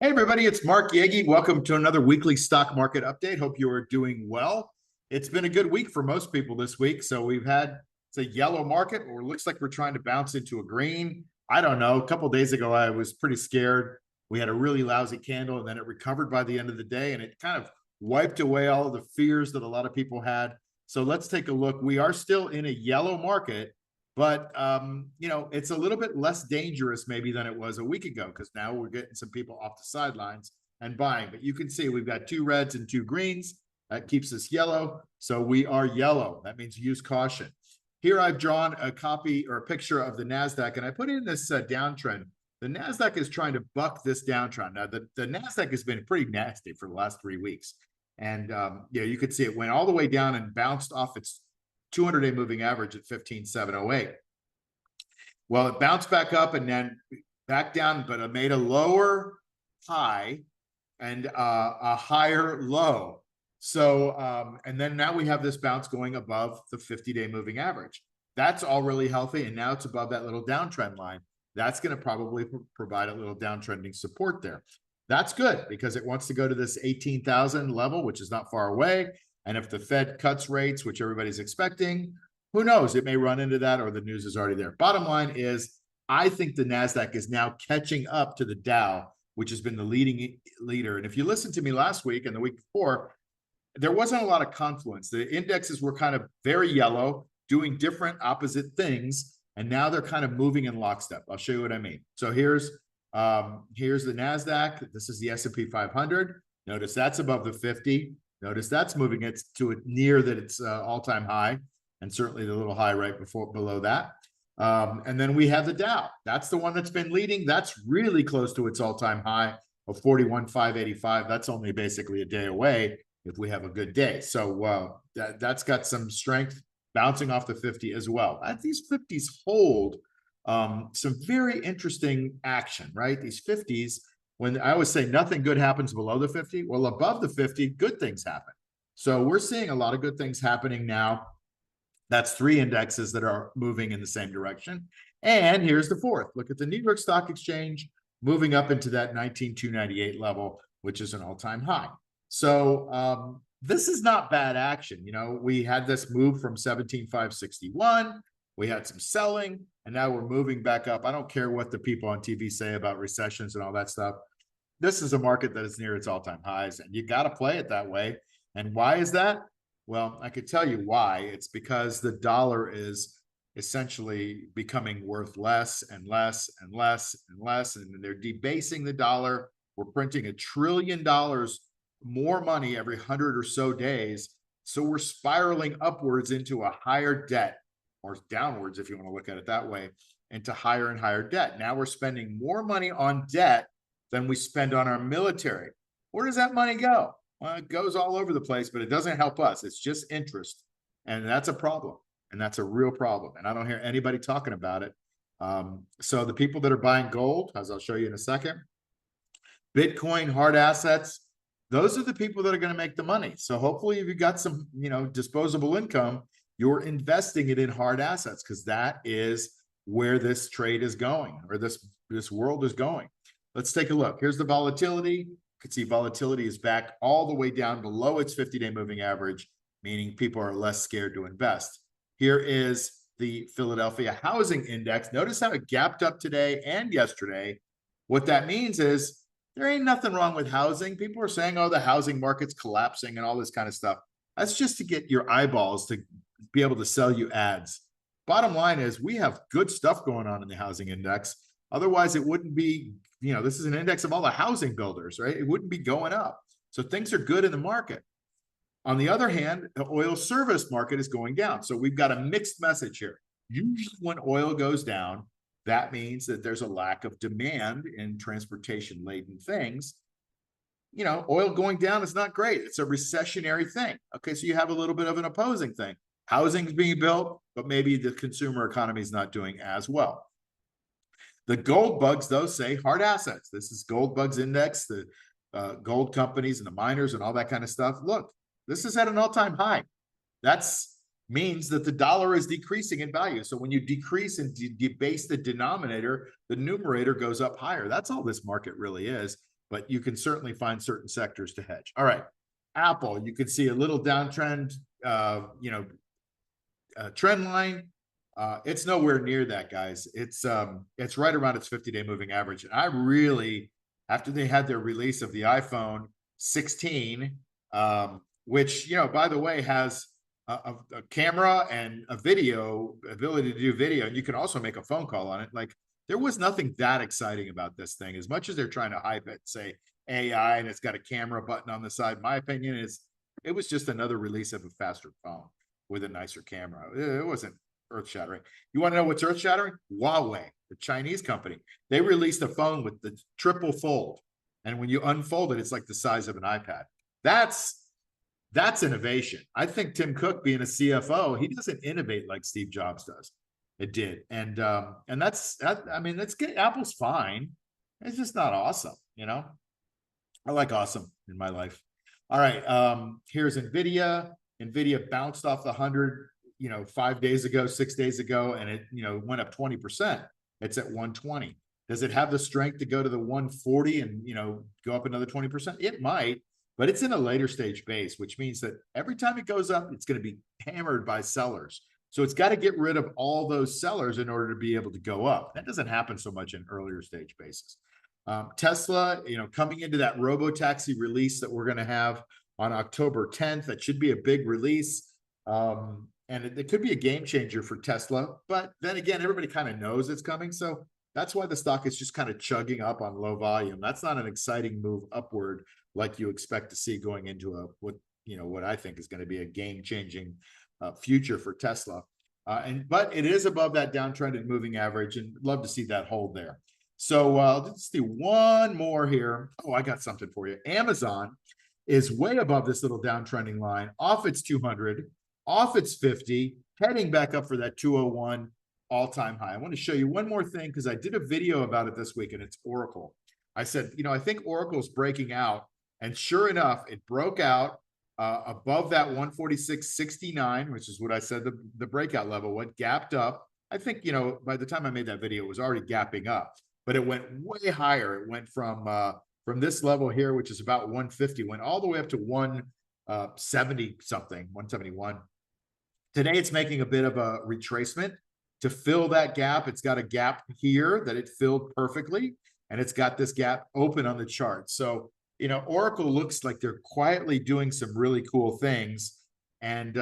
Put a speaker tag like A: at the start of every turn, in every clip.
A: Hey, everybody, it's Mark Yegi. Welcome to another weekly stock market update. Hope you are doing well. It's been a good week for most people this week. So we've had it's a yellow market, or it looks like we're trying to bounce into a green. I don't know. A couple of days ago, I was pretty scared. We had a really lousy candle, and then it recovered by the end of the day, and it kind of wiped away all of the fears that a lot of people had. So let's take a look. We are still in a yellow market. But it's a little bit less dangerous maybe than it was a week ago, because now we're getting some people off the sidelines and buying. But you can see we've got two reds and two greens. That keeps us yellow. So we are yellow. That means use caution. Here I've drawn a copy or a picture of the NASDAQ, and I put in this downtrend. The NASDAQ is trying to buck this downtrend. Now, the NASDAQ has been pretty nasty for the last 3 weeks. And you could see it went all the way down and bounced off its 200-day moving average at 15,708. Well, it bounced back up and then back down, but it made a lower high and a higher low. So, and then now we have this bounce going above the 50-day moving average. That's all really healthy, and now it's above that little downtrend line. That's going to probably provide a little downtrending support there. That's good because it wants to go to this 18,000 level, which is not far away. And if the Fed cuts rates, which everybody's expecting, who knows? It may run into that, or the news is already there. Bottom line is, I think the NASDAQ is now catching up to the Dow, which has been the leading leader. And if you listened to me last week and the week before, there wasn't a lot of confluence. The indexes were kind of very yellow, doing different opposite things, and now they're kind of moving in lockstep. I'll show you what I mean. So here's the NASDAQ. This is the S&P 500. Notice that's above the 50. Notice that's moving it to near that it's all-time high, and certainly the little high right below that. And then we have the Dow. That's the one that's been leading. That's really close to its all-time high of 41,585. That's only basically a day away if we have a good day. So that's got some strength bouncing off the 50 as well. These 50s hold some very interesting action, right? These 50s, when I always say nothing good happens below the 50, well, above the 50, good things happen. So we're seeing a lot of good things happening now. That's 3 indexes that are moving in the same direction. And here's the fourth. Look at the New York Stock Exchange moving up into that 19,298 level, which is an all-time high. So this is not bad action. You know, we had this move from 17,561. We had some selling, and now we're moving back up. I don't care what the people on TV say about recessions and all that stuff. This is a market that is near its all-time highs, and you got to play it that way. And why is that? Well, I could tell you why. It's because the dollar is essentially becoming worth less and less and less and less, and they're debasing the dollar. We're printing $1 trillion more money every 100 or so days. So we're spiraling upwards into a higher debt, or downwards, if you want to look at it that way, into higher and higher debt. Now we're spending more money on debt than we spend on our military. Where does that money go? Well, it goes all over the place, but it doesn't help us. It's just interest. And that's a problem. And that's a real problem. And I don't hear anybody talking about it. So the people that are buying gold, as I'll show you in a second, Bitcoin, hard assets, those are the people that are going to make the money. So hopefully if you've got some, disposable income, you're investing it in hard assets, because that is where this trade is going, or this world is going. Let's take a look. Here's the volatility. You can see volatility is back all the way down below its 50-day moving average, meaning people are less scared to invest. Here is the Philadelphia Housing Index. Notice how it gapped up today and yesterday. What that means is there ain't nothing wrong with housing. People are saying, oh, the housing market's collapsing and all this kind of stuff. That's just to get your eyeballs to be able to sell you ads. Bottom line is we have good stuff going on in the housing index. Otherwise, it wouldn't be, this is an index of all the housing builders, right? It wouldn't be going up. So things are good in the market. On the other hand, the oil service market is going down. So we've got a mixed message here. Usually when oil goes down, that means that there's a lack of demand in transportation-laden things. Oil going down is not great. It's a recessionary thing. Okay, so you have a little bit of an opposing thing. Housing's being built, but maybe the consumer economy is not doing as well. The gold bugs, though, say hard assets. This is gold bugs index, the gold companies and the miners and all that kind of stuff. Look, this is at an all-time high. That means that the dollar is decreasing in value. So when you decrease and debase the denominator, the numerator goes up higher. That's all this market really is. but you can certainly find certain sectors to hedge. All right, Apple, you can see a little downtrend, trend line. It's nowhere near that, guys. It's right around its 50-day moving average. And I really, after they had their release of the iPhone 16, which, by the way, has a camera and a video ability to do video, and you can also make a phone call on it. Like, there was nothing that exciting about this thing, as much as they're trying to hype it, say AI, and it's got a camera button on the side. My opinion is it was just another release of a faster phone with a nicer camera. It wasn't earth-shattering. You want to know what's earth-shattering? Huawei, the Chinese company. They released a phone with the triple fold, and when you unfold it, it's like the size of an iPad. That's innovation. I think Tim Cook, being a CFO, he doesn't innovate like Steve Jobs does. It did, and that's good. Apple's fine. It's just not awesome, I like awesome in my life. All right, here's Nvidia. Nvidia bounced off the 100, 5 days ago, 6 days ago, and it went up 20%. It's at 120. Does it have the strength to go to the 140 and go up another 20%? It might, but it's in a later stage base, which means that every time it goes up, it's going to be hammered by sellers. So it's got to get rid of all those sellers in order to be able to go up. That doesn't happen so much in earlier stage bases. Tesla, coming into that robo-taxi release that we're going to have on October 10th, that should be a big release. And it could be a game changer for Tesla. But then again, everybody kind of knows it's coming. So that's why the stock is just kind of chugging up on low volume. That's not an exciting move upward like you expect to see going into what I think is going to be a game-changing future for Tesla. But it is above that downtrended moving average, and love to see that hold there. So let's see one more here. Oh, I got something for you. Amazon is way above this little downtrending line, off its 200, off its 50, heading back up for that 201 all-time high. I want to show you one more thing because I did a video about it this week, and it's Oracle. I said, I think Oracle's breaking out, and sure enough, it broke out above that 146.69, which is what I said the breakout level. What gapped up. I think, by the time I made that video, it was already gapping up, but it went way higher. It went from this level here, which is about 150, went all the way up to 170 something, 171. Today, it's making a bit of a retracement to fill that gap. It's got a gap here that it filled perfectly, and it's got this gap open on the chart. So, Oracle looks like they're quietly doing some really cool things, and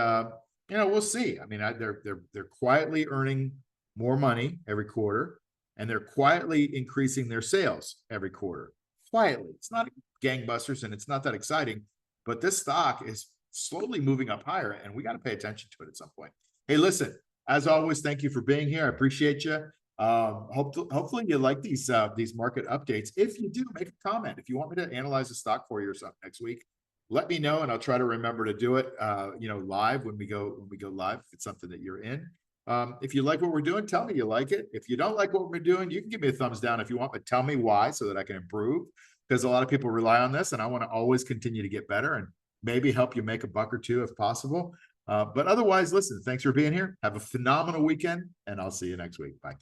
A: we'll see. I mean, they're quietly earning more money every quarter, and they're quietly increasing their sales every quarter. Quietly, it's not gangbusters, and it's not that exciting, but this stock is slowly moving up higher, and we got to pay attention to it at some point. Hey, listen, as always, thank you for being here. I appreciate you. Hopefully you like these market updates. If you do, make a comment. If you want me to analyze a stock for you or something next week, let me know, and I'll try to remember to do it live when we go live, if it's something that you're in. If you like what we're doing, tell me you like it. If you don't like what we're doing, you can give me a thumbs down if you want, but tell me why so that I can improve, because a lot of people rely on this, and I want to always continue to get better and maybe help you make a buck or two if possible. But otherwise, listen, thanks for being here. Have a phenomenal weekend, and I'll see you next week. Bye.